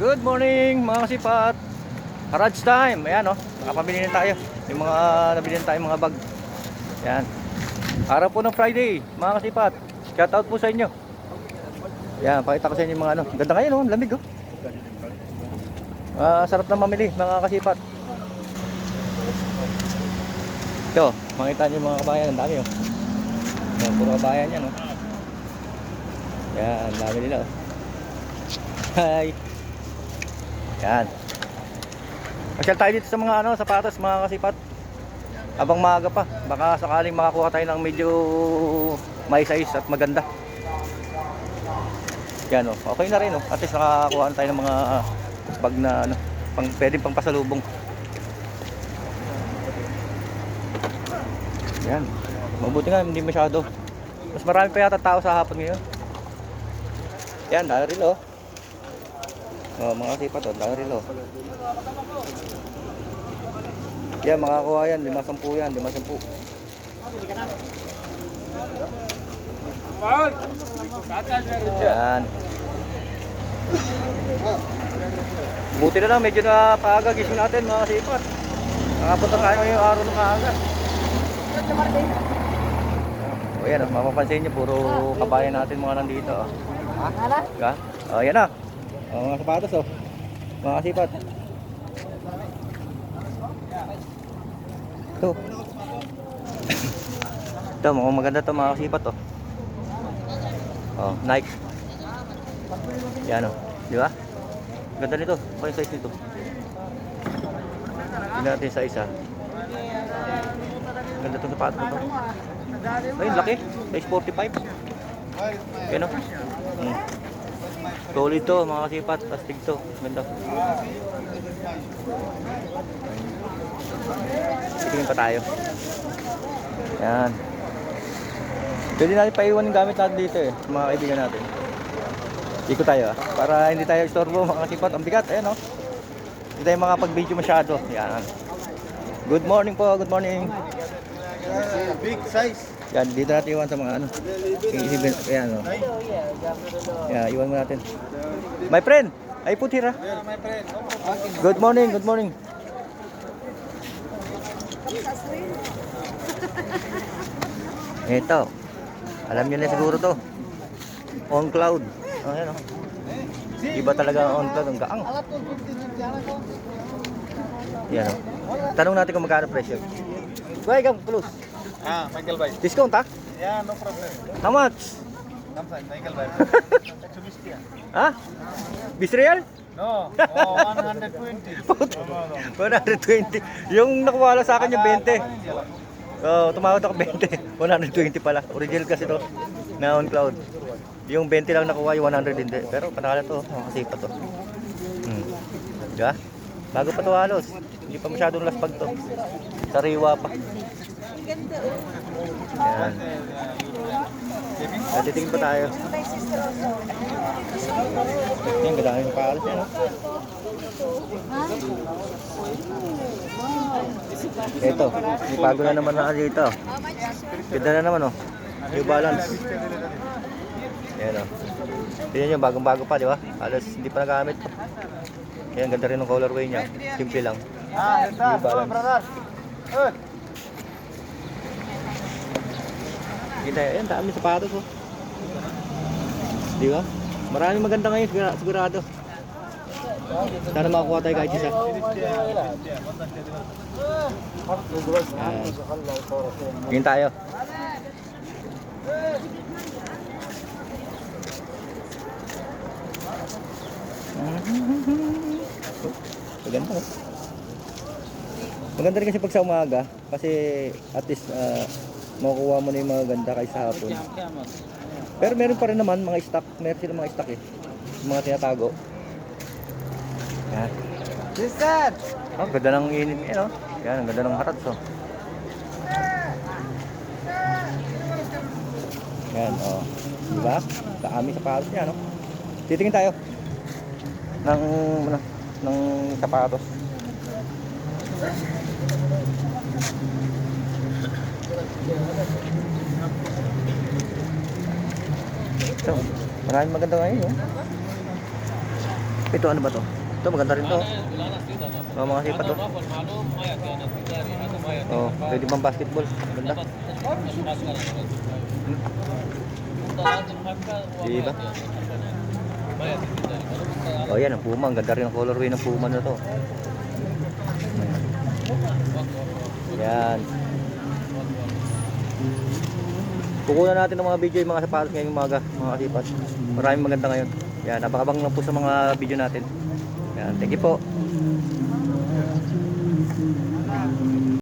Good morning mga kasipat. Garage time. Ayan o, nakapamili na tayo. Yung mga nabili na tayo mga bag. Ayan. Araw po ng Friday mga kasipat. Shout out po sa inyo. Ayan, pakita ko sa inyo yung mga ano. Ganda kayo no, lamig oh. Sarap na mamili mga kasipat. Ito, makita nyo yung mga kabayan. Ang dami oh. Ayan, puro kabayan yan oh. Ayan, dami nila oh. Hi. Yan. Pasyal tayo dito sa mga ano, sapatos mga kasipat. Abang maaga pa, baka sakaling makakuha tayo ng medyo may size at maganda. Yan oh, okay na rin oh. At least nakakuha tayo ng mga bag na ano, pwedeng pang pasalubong. Yan. Mabuti nga hindi masyado. Mas marami pa yata tao sa hapon ngayon. Yan, dahil rin oh. Oh, mga kasipat oh, dahil rin oh. Yan, makakuha yan, 5-10 yan, 5-10. Yan. Buti na lang, medyo na paaga gising natin mga kasipat. Nakapunta tayo ngayong araw ng maaga. O yan, mapapansin nyo, puro kabayan natin mga nandito oh. Ha? O yan na. O mga sapatos oh. Mga kasipat. Ito. Ito, mukhang maganda ito mga kasipat oh. Oh, Nike. Yan oh. Di ba? Ganda nito. Ano yung size nito? Tingnan natin sa isa. Ganda itong sapatos nito. Ayun, laki. Size 45. Yan oh. Solid to mga kasipat. Plastic to. Ganda. Tingin pa tayo. Yan. Pwede natin paiwan yung gamit natin dito eh, mga kaibigan natin. Ikot tayo ah, para hindi tayo istorbo mga kasipat. Ang bigat, ayan oh. Hindi tayo makapag-video masyado. Yan. Good morning po, good morning. Big size. Yan, dito natin iwan sa mga ano. Ayan oh. Yan, iwan mo natin. My friend, I put here ah. Yeah, my friend. Good morning, good morning. Ito. Alam niyo na siguro to. On cloud. Oh, ayan oh. Iba talaga ang on cloud, ang gaang. Yan oh. Tanong natin kung magkano presyo. Why come close? Michael Bay. Discount ha? Yeah, no problem. How much? Come side, Michael Bay. Exhibition. Ha? Bisreal? No, 120. 120. Yung nakuha lang sa akin yung 20. Oh, tumawad ako 20. 120 pala. Original kasi to. Na on cloud. Yung 20 lang nakuha, yung 100 hindi. Pero panalo to, kasi pa to. Diba? Bago pa to halos. Hindi pa masyadong laspag to. Sariwa pa. Yan. Natitingin pa tayo. Yan, ganda yung paalas yan. Ito, may bago na naman na dito. Ganda na naman oh. New Balance. Yan oh. Tingnan nyo, bagong-bago pa, di ba? Halos hindi pa nagamit. Yan, ganda rin ng colorway niya. Simple lang. New Balance. Kita yan, dami sapatos oh. Di ba? Maraming maganda ngayon, sigurado. Sana makakuha tayo kahit isa. Tingin tayo. Maganda oh. Maganda rin kasi pag sa umaga. Kasi at least makukuha mo na yung mga ganda kaysa hapon. Pero meron pa rin naman mga stock. Meron silang mga stock eh. Mga tinatago. Yan. Sister! Oh, ganda ng init niya, no? Yan, ang ganda ng harats, oh. Yan, oh. Diba? Dami sa palos niya, no? Titingin tayo. Ng sapatos. Ito, maraming maganda ngayon, oh. Ito ano ba to? Ito maganda rin to. Oh, mga sipat to. Oh, pwede pang basketball. Ganda. Diba? Oh, yan ang Puma. Ang ganda rin ang colorway ng Puma na to. Yan. Kukunan natin ng mga video yung mga sapatos ngayong umaga, mga kasipat. Maraming maganda ngayon. Yan, napakabang lang po sa mga video natin. Yan, thank you po.